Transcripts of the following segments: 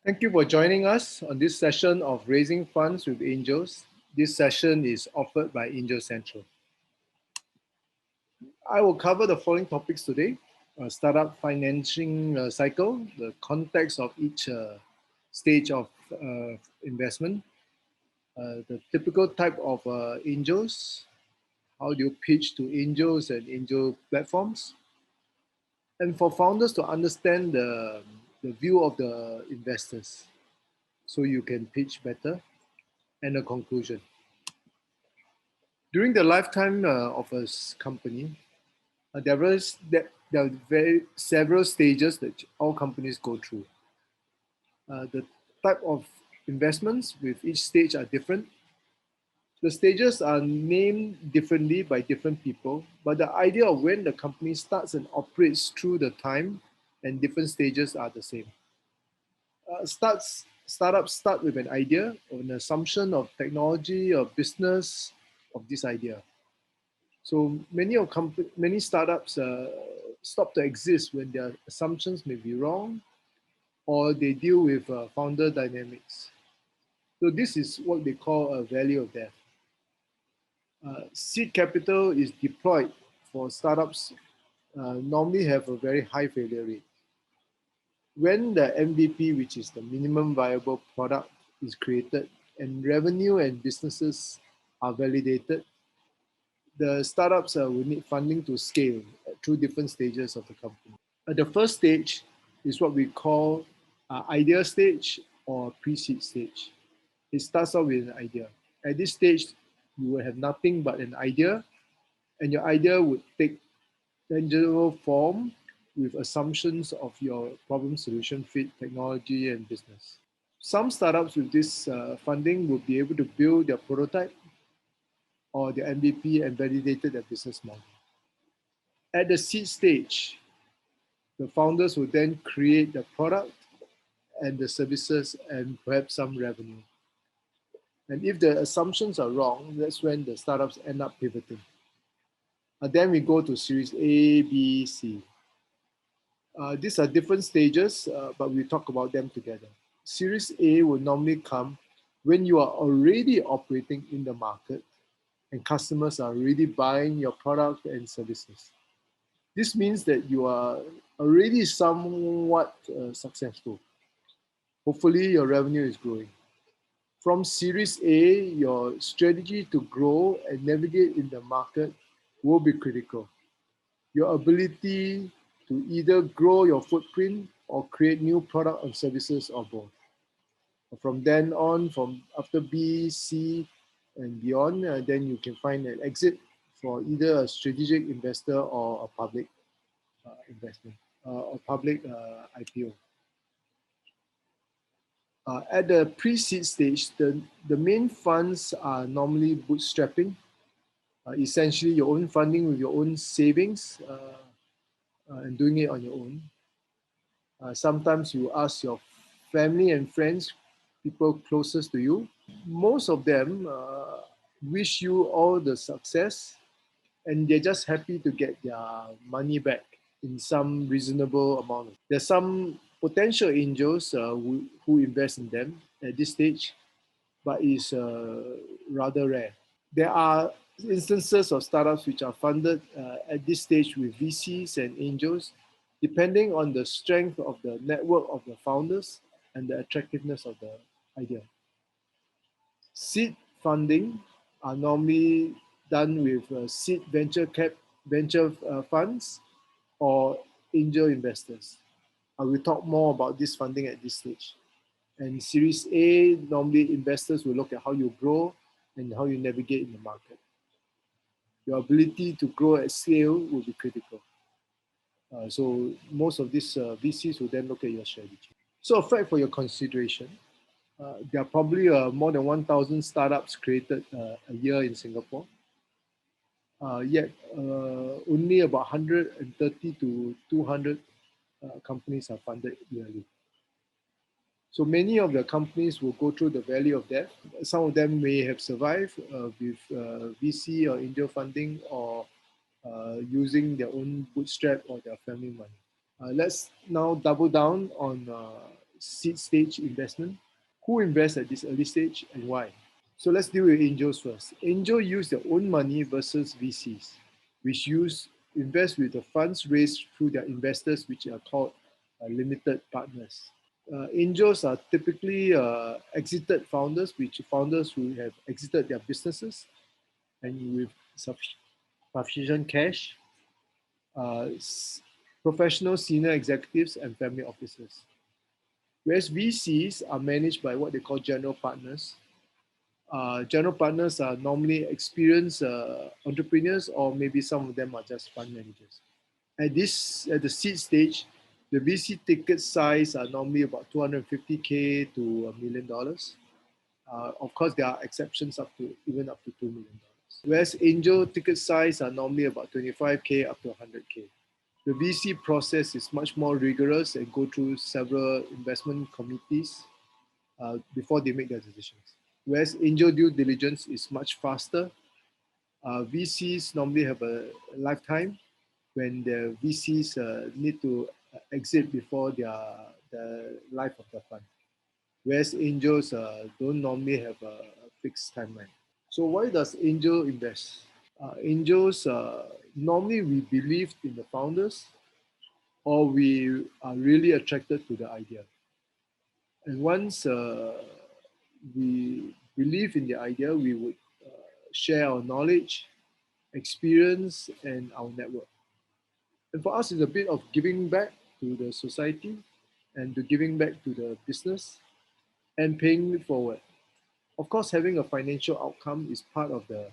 Thank you for joining us on this session of Raising Funds with Angels. This session is offered by AngelCentral. I will cover the following topics today: startup financing cycle, the context of each stage of investment, the typical type of angels, how do you pitch to angels and angel platforms, and for founders to understand the view of the investors so you can pitch better, and a conclusion. During the lifetime of a company, there are several stages that all companies go through. The type of investments with each stage are different. The stages are named differently by different people, but the idea of when the company starts and operates through the time and different stages are the same. Startups start with an idea or an assumption of technology or business of this idea. So many startups stop to exist when their assumptions may be wrong, or they deal with founder dynamics. So this is what they call a value of death. Seed capital is deployed for startups normally have a very high failure rate. When the MVP, which is the minimum viable product, is created and revenue and businesses are validated, the startups will need funding to scale through different stages of the company. The first stage is what we call idea stage or pre-seed stage. It starts off with an idea. At this stage, you will have nothing but an idea, and your idea would take tangible form with assumptions of your problem solution fit, technology, and business. Some startups with this funding will be able to build their prototype or their MVP and validated their business model. At the seed stage, the founders will then create the product and the services and perhaps some revenue. And if the assumptions are wrong, that's when the startups end up pivoting. And then we go to series A, B, C. These are different stages, but we talk about them together. Series A will normally come when you are already operating in the market and customers are already buying your product and services. This means that you are already somewhat successful. Hopefully, your revenue is growing. From Series A, your strategy to grow and navigate in the market will be critical. Your ability to either grow your footprint or create new product and services or both. From then on, from after B, C, and beyond, then you can find an exit for either a strategic investor or a public investment or public IPO. At the pre-seed stage, the main funds are normally bootstrapping, essentially your own funding with your own savings and doing it on your own. Sometimes you ask your family and friends, people closest to you. Most of them wish you all the success and they're just happy to get their money back in some reasonable amount. There's some potential angels who invest in them at this stage, but it's rather rare. There are instances of startups which are funded at this stage with VCs and angels, depending on the strength of the network of the founders and the attractiveness of the idea. Seed funding are normally done with seed venture funds or angel investors. I will talk more about this funding at this stage. And Series A, normally investors will look at how you grow and how you navigate in the market. Your ability to grow at scale will be critical. So most of these VCs will then look at your strategy. So a fact for your consideration, there are probably more than 1,000 startups created a year in Singapore. Yet only about 130 to 200 companies are funded yearly. So many of the companies will go through the valley of death. Some of them may have survived with VC or angel funding or using their own bootstrap or their family money. Let's now double down on seed stage investment. Who invests at this early stage and why? So let's deal with angels first. Angel use their own money versus VCs, which invest with the funds raised through their investors, which are called limited partners. Angels are typically exited founders, which founders who have exited their businesses and with sufficient cash, uh, professional senior executives, and family officers. Whereas VCs are managed by what they call general partners. General partners are normally experienced entrepreneurs, or maybe some of them are just fund managers. At the seed stage, the VC ticket size are normally about 250K to $1 million. Of course, there are exceptions up to even up to $2 million. Whereas angel ticket size are normally about 25K up to 100K. The VC process is much more rigorous and go through several investment committees before they make their decisions. Whereas angel due diligence is much faster. VCs normally have a lifetime when the VCs need to exit before the life of the fund. Whereas angels don't normally have a fixed timeline. So why does angel invest? Angels, normally we believe in the founders, or we are really attracted to the idea. And once we believe in the idea, we would share our knowledge, experience, and our network. And for us, it's a bit of giving back to the society and to giving back to the business and paying it forward. Of course, having a financial outcome is part of the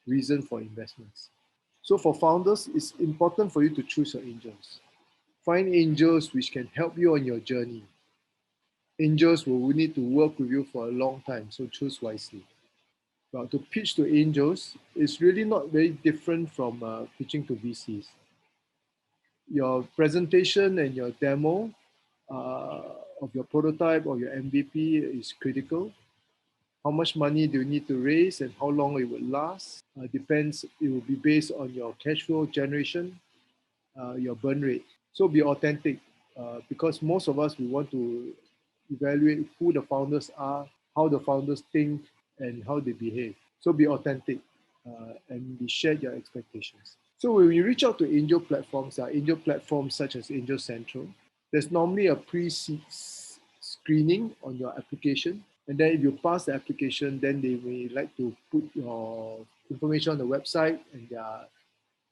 reason for investments. So for founders, it's important for you to choose your angels. Find angels which can help you on your journey. Angels will need to work with you for a long time, so choose wisely. Well, to pitch to angels is really not very different from pitching to VCs. Your presentation and your demo of your prototype or your MVP is critical. How much money do you need to raise and how long it will last? Depends, it will be based on your cash flow generation, your burn rate. So be authentic because most of us, we want to evaluate who the founders are, how the founders think, and how they behave. So be authentic and be shared your expectations. So when we reach out to angel platforms, there are angel platforms such as AngelCentral. There's normally a pre-screening on your application. And then if you pass the application, then they may like to put your information on the website and their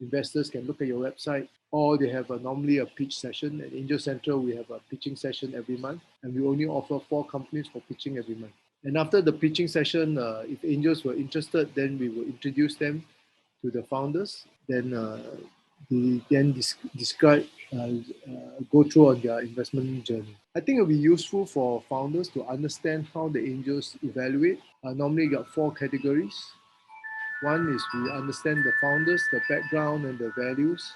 investors can look at your website, or they have normally a pitch session. At AngelCentral, we have a pitching session every month, and we only offer 4 companies for pitching every month. And after the pitching session, if angels were interested, then we will introduce them to the founders. Then they then describe, go through on their investment journey. I think it will be useful for founders to understand how the angels evaluate. Normally, you got 4 categories. One is we understand the founders, the background and the values,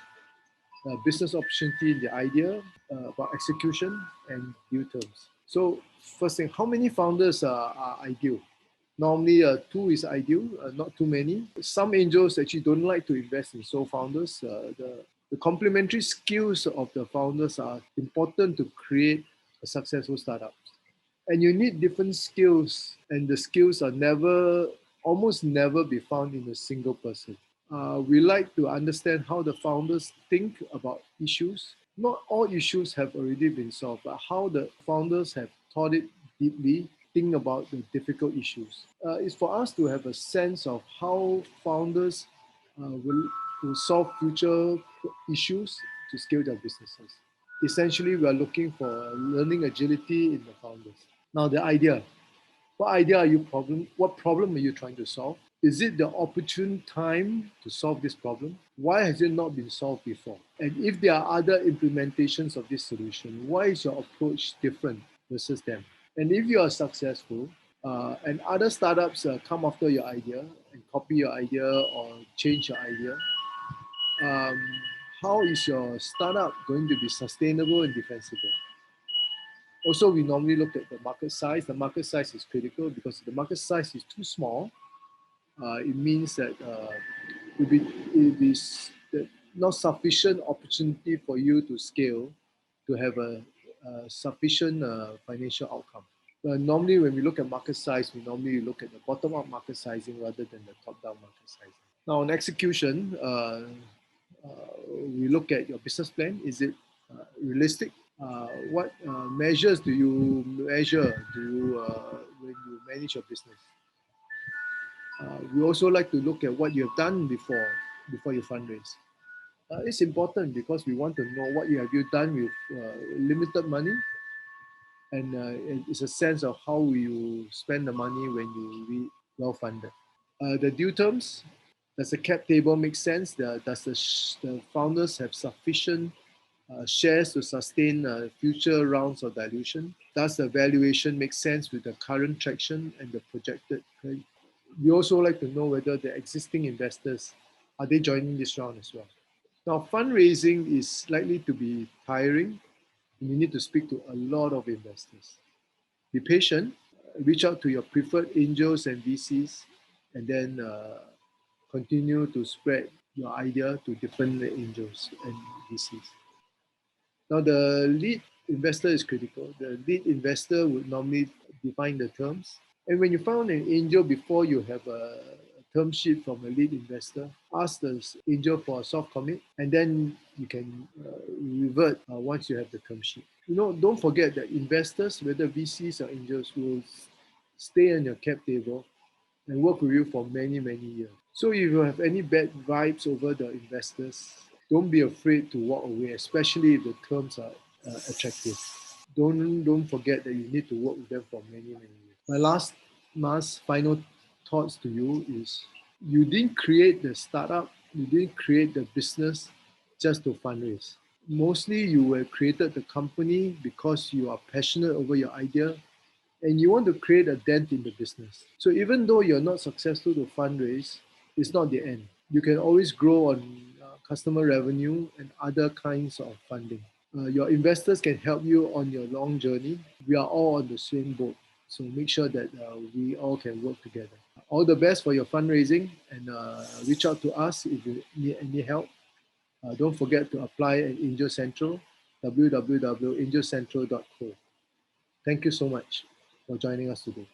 business opportunity, the idea, about execution and due terms. So first thing, how many founders are ideal? Normally, 2 is ideal, not too many. Some angels actually don't like to invest in sole founders. The complementary skills of the founders are important to create a successful startup. And you need different skills, and the skills are almost never be found in a single person. We like to understand how the founders think about issues. Not all issues have already been solved, but how the founders have thought it deeply, think about the difficult issues. It's for us to have a sense of how founders will solve future issues to scale their businesses. Essentially, we are looking for learning agility in the founders. Now, the idea. What problem are you trying to solve? Is it the opportune time to solve this problem? Why has it not been solved before? And if there are other implementations of this solution, why is your approach different versus them? And if you are successful, and other startups come after your idea and copy your idea or change your idea, um, how is your startup going to be sustainable and defensible? Also, we normally look at the market size. The market size is critical because if the market size is too small, it means that it is not sufficient opportunity for you to scale to have a sufficient financial outcome. Normally, when we look at market size, we normally look at the bottom-up market sizing rather than the top-down market sizing. Now, on execution, we look at your business plan. Is it realistic? What measures do you measure when you manage your business? We also like to look at what you have done before you fundraise. It's important because we want to know what you have you done with limited money, and it's a sense of how you spend the money when you be well funded. The due terms, does the cap table make sense? Does the founders have sufficient shares to sustain future rounds of dilution? Does the valuation make sense with the current traction and the projected? We also like to know whether the existing investors are they joining this round as well. Now, fundraising is likely to be tiring. You need to speak to a lot of investors. Be patient, reach out to your preferred angels and VCs, and then continue to spread your idea to different angels and VCs. Now, the lead investor is critical. The lead investor would normally define the terms. And when you found an angel before you have a term sheet from a lead investor, ask the angel for a soft commit, and then you can revert once you have the term sheet. Don't forget that investors, whether VCs or angels, will stay on your cap table and work with you for many, many years. So if you have any bad vibes over the investors, don't be afraid to walk away, especially if the terms are attractive. Don't forget that you need to work with them for many, many years. My last final thoughts to you is you didn't create the startup, you didn't create the business just to fundraise. Mostly you have created the company because you are passionate over your idea and you want to create a dent in the business. So even though you're not successful to fundraise, it's not the end. You can always grow on customer revenue and other kinds of funding. Your investors can help you on your long journey. We are all on the same boat. So make sure that we all can work together. All the best for your fundraising, and reach out to us if you need any help. Don't forget to apply at AngelCentral, www.angelcentral.co. Thank you so much for joining us today.